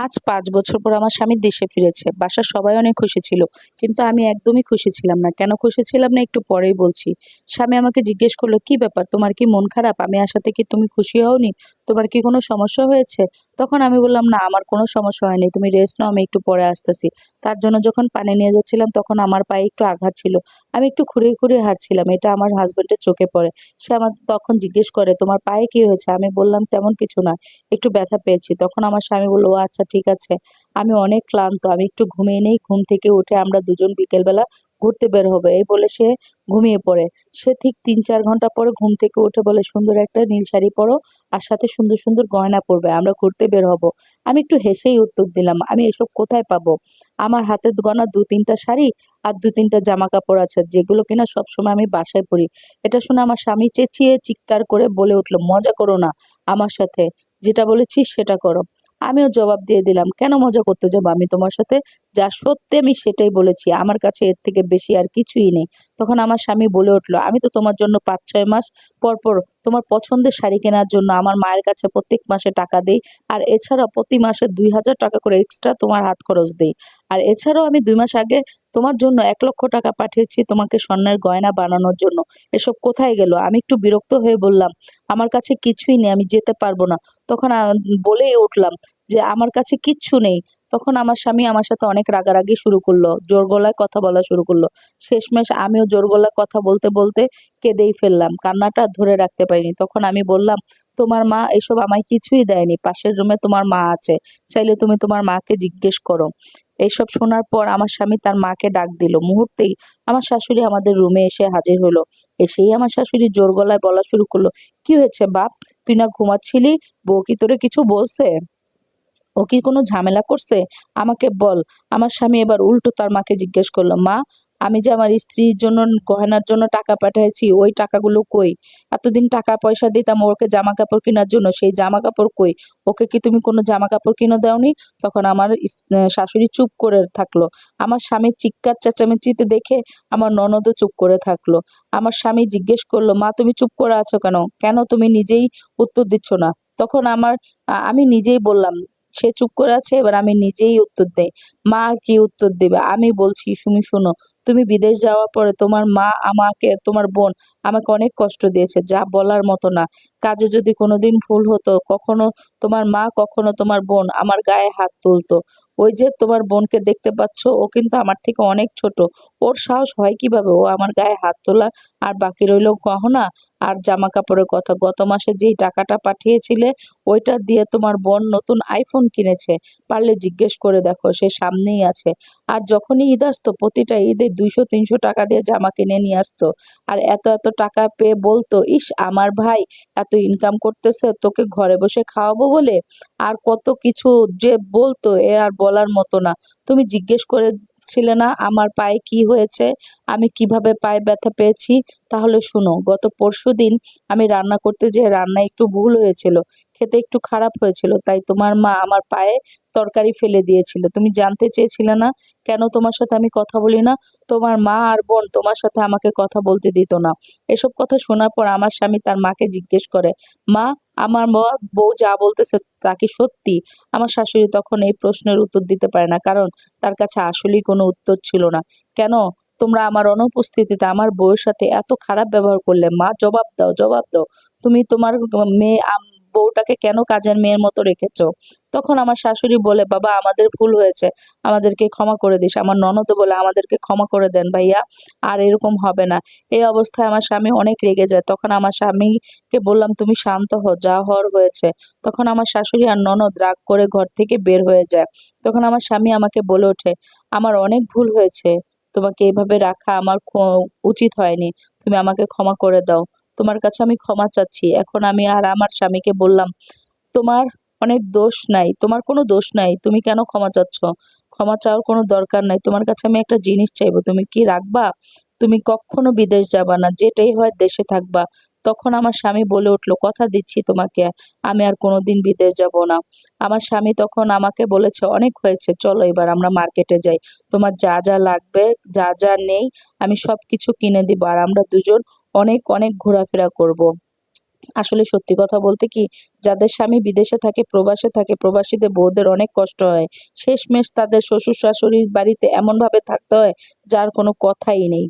আজ ৫ বছর পর আমার স্বামী দেশে ফিরেছে। বাসার সবাই অনেক খুশি ছিল। কিন্তু আমি একদমই খুশি ছিলাম না। কেন খুশি ছিলাম না একটু পরেই বলছি। স্বামী আমাকে জিজ্ঞেস করলো, "কি ব্যাপার? তোমার কি মন খারাপ? আমি আসাতে কি তুমি খুশি হওনি? তোমার কি কোনো সমস্যা হয়েছে?" তখন আমি বললাম, "না, আমার কোনো সমস্যা হয়নি। তুমি রেস্ট নাও, আমি একটু পরে আসতেছি।" তার জন্য যখন পানি নিয়ে যাচ্ছিলাম তখন আমার পায়ে একটু আঘাত ছিল। আমি একটু খুঁড়িয়ে, খুঁড়িয়ে হাঁটছিলাম। এটা আমার হাসব্যান্ডের চোখে পড়ে। সে আমার তখন জিজ্ঞেস করে, "তোমার পায়ে কি হয়েছে?" আমি বললাম, "তেমন কিছু না। একটু ব্যথা পেয়েছি।" তখন আমার স্বামী বলল, "ও আচ্ছা ঠিক আছে। আমি অনেক ক্লান্ত। আমি একটু ঘুমিয়ে নেই। ঘুম থেকে উঠে আমরা দুজন বিকেলবেলা ঘুরতে বের হবো।" এই বলে সে ঘুমিয়ে পড়ে। সে ঠিক ৩-৪ ঘন্টা পরে ঘুম থেকে উঠে বলে, "সুন্দর একটা নীল শাড়ি পরো আর সাথে সুন্দর, সুন্দর গয়না পরবে। আমরা ঘুরতে বের হবো।" আমি একটু হেসেই উত্তর দিলাম, "আমি এসব কোথায় পাবো? আমার হাতে গোনা ২-৩ টা শাড়ি আর ২-৩ টা জামাকাপড় আছে যেগুলো কিনা সবসময় আমি বাসায় পরি।" এটা শুনে আমার স্বামী চেঁচিয়ে চিৎকার করে বলে উঠল, "মজা করো না আমার সাথে। যেটা বলেছি সেটা করো।" আমিও জবাব দিয়ে দিলাম, "কেন মজা করতে যাবো আমি তোমার সাথে? যা সত্যি আমি সেটাই বলেছি। আমার কাছে এর থেকে বেশি আর কিছুই নেই।" তখন আমার স্বামী বলে উঠল, "আমি তো তোমার জন্য ৫-৬ মাস পর, পর তোমার পছন্দের শাড়ি কেনার জন্য আমার মায়ের কাছে প্রত্যেক মাসে টাকা দেই। আর এছাড়াও প্রতি মাসে ৳২,০০০ করে এক্সট্রা তোমার হাত খরচ দেই। আর এছাড়াও আমি ২ মাস আগে তোমার জন্য ৳১,০০,০০০ পাঠিয়েছি তোমাকে স্বর্ণের গয়না বানানোর জন্য। এসব কোথায় গেল?" আমি একটু বিরক্ত হয়ে বললাম, "আমার কাছে কিছুই নেই। আমি যেতে পারব না।" তখন বলেই উঠলাম যে, "আমার কাছে কিচ্ছু নেই।" তখন আমার স্বামী আমার সাথে অনেক রাগারাগি শুরু করলো। জোর গলায় কথা বলা শুরু করলো। শেষমেশ আমিও জোর গলায় কথা বলতে, বলতে কেঁদেই ফেললাম। কান্নাটা আর ধরে রাখতে পারিনি। তখন আমি বললাম, "তোমার মা এসব আমায় কিছুই দেয়নি। পাশের রুমে তোমার মা আছে। চাইলে তুমি তোমার মাকে জিজ্ঞেস করো।" এইসব শোনার পর আমার স্বামী তার মাকে ডাক দিল। মুহূর্তেই আমার শাশুড়ি আমাদের রুমে এসে হাজির হলো। এসেই আমার শাশুড়ি জোর গলায় বলা শুরু করলো, "কি হয়েছে বাপ? তুই না ঘুমাচ্ছিলি? বউ কি তোরে কিছু বলছে? ও কি কোনো ঝামেলা করছে? আমাকে বল।" আমার স্বামী এবার উল্টো তার মাকে জিজ্ঞেস করলো, "মা, আমি যে আমার স্ত্রীর জন্য গয়নার জন্য টাকা পাঠাইছি ওই টাকাগুলো কই? এতদিন টাকা পয়সা দিতাম ওকে জামাকাপড় কেনার জন্য, সেই জামাকাপড় কই? ওকে কি তুমি কোনো জামাকাপড় কিনে দাওনি?" তখন আমার শাশুড়ি চুপ করে থাকলো। আমার স্বামীর চিৎকার চেঁচামেচিতে দেখে আমার ননদও চুপ করে থাকলো। আমার স্বামী জিজ্ঞেস করলো, "মা, তুমি চুপ করে আছো কেন? কেন তুমি নিজেই উত্তর দিচ্ছ না?" তখন আমি নিজেই বললাম, সে চুপ করে আছে, এবার আমি নিজেই উত্তর দেই। মা আর কি উত্তর দিবে? আমি বলছি, "তুমি শোনো, তুমি বিদেশ যাওয়ার পরে তোমার মা আমাকে, তোমার বোন আমাকে অনেক কষ্ট দিয়েছে, যা বলার মতো না। কাজে যদি কোনোদিন ভুল হতো, কখনো তোমার মা, কখনো তোমার বোন আমার গায়ে হাত তুলতো। ওই যে তোমার বোনকে দেখতে পাচ্ছ, ও কিন্তু আমার থেকে অনেক ছোট। ওর সাহস হয় কিভাবে ও আমার গায়ে হাত তোলা? আর বাকি রইল গহনা আর জামাকাপড়ের কথা। গত মাসে যেই টাকাটা পাঠিয়েছিলে ওইটা দিয়ে তোমার বোন নতুন আইফোন কিনেছে। পারলে জিজ্ঞেস করে দেখো, সে সামনেই আছে। আর যখনই ঈদ আসতো প্রতিটা ঈদে ৳২০০-৩০০ দিয়ে জামা কিনে নিয়ে আসতো। আর এত, এত টাকা পেয়ে বলতো, 'ইস আমার ভাই এত ইনকাম করতেছে তোকে ঘরে বসে খাওয়াবো বলে।' আর কত কিছু যে বলতো এ আর বলার মতো না। তুমি জিজ্ঞেস করেছিলে না আমার পায়ে কি হয়েছে? আমি কিভাবে পায়ে ব্যথা পেয়েছি? তাহলে শোনো, গত পরশুদিন আমি রান্না করতে যেয়ে রান্নায় একটু ভুল হয়েছিল। খেতে একটু খারাপ হয়েছিল। তাই তোমার মা আমার পায়ে তরকারি ফেলে দিয়েছিল। তুমি জানতে চেয়েছিলে না কেন তোমার সাথে আমি কথা বলি না? তোমার মা আর বোন তোমার সাথে আমাকে কথা বলতে দিত না।" এসব কথা শোনার পর আমার স্বামী তার মাকে জিজ্ঞেস করে, "মা, আমার বউ যা বলতেছে তা কি সত্যি?" আমার শাশুড়ি তখন এই প্রশ্নের উত্তর দিতে পারে না। কারণ তার কাছে আসলেই কোনো উত্তর ছিল না। "কেন? তোমরা আমার অনুপস্থিতিতে আমার বউয়ের সাথে এত খারাপ ব্যবহার করলে? মা, জবাব দাও, জবাব দাও। তুমি তোমার মেয়ে বউটাকে কেন কাজের মেয়ের মতো রেখেছো?" তখন আমার শাশুড়ি বলে, "বাবা, আমাদের ভুল হয়েছে। আমাদেরকে ক্ষমা করে দিস।" আমার ননদও বলে, "আমাদেরকে ক্ষমা করে দেন ভাইয়া। আর এরকম হবে না।" এই অবস্থায় আমার স্বামী অনেক রেগে যায়। তখন আমার স্বামীকে বললাম, "তুমি শান্ত হও, যা হওয়ার হয়েছে।" তখন আমার শাশুড়ি আর ননদ রাগ করে ঘর থেকে বের হয়ে যায়। তখন আমার স্বামী আমাকে বলে ওঠে, "আমার অনেক ভুল হয়েছে। তোমাকে এভাবে রাখা আমার উচিত হয়নি। তুমি আমাকে ক্ষমা করে দাও। তোমার কাছে আমি ক্ষমা চাচ্ছি।" এখন আমি আর আমার স্বামীকে বললাম, "তোমার অনেক দোষ নাই। তোমার কোনো দোষ নাই। তুমি কেন ক্ষমা চাচ্ছ? ক্ষমা চাওয়ার কোনো দরকার নাই। তোমার কাছে আমি একটা জিনিস চাইবো। তুমি কি রাখবা? তুমি কখনো বিদেশ যাবা না। যেটাই হয় দেশে থাকবা।" তখন আমার স্বামী বলে উঠল, "কথা দিচ্ছি তোমাকে, আমি আর কোনোদিন বিদেশ যাব না।" আমার স্বামী তখন আমাকে বলেছে, "অনেক হয়েছে। চলো এবার আমরা মার্কেটে যাই। তোমার যা, যা লাগবে, যা, যা নেই আমি সবকিছু কিনে দিব। আর আমরা দুজন অনেক, অনেক ঘোরাফেরা করব।" আসলে সত্যি কথা বলতে কি, যাদের স্বামী বিদেশে থাকে, প্রবাসে থাকে, প্রবাসীদের বউদের অনেক কষ্ট হয়। শেষমেষ তাদের শ্বশুর-শাশুড়ির বাড়িতে এমনভাবে থাকতে হয়, যার কোনো কথাই নেই।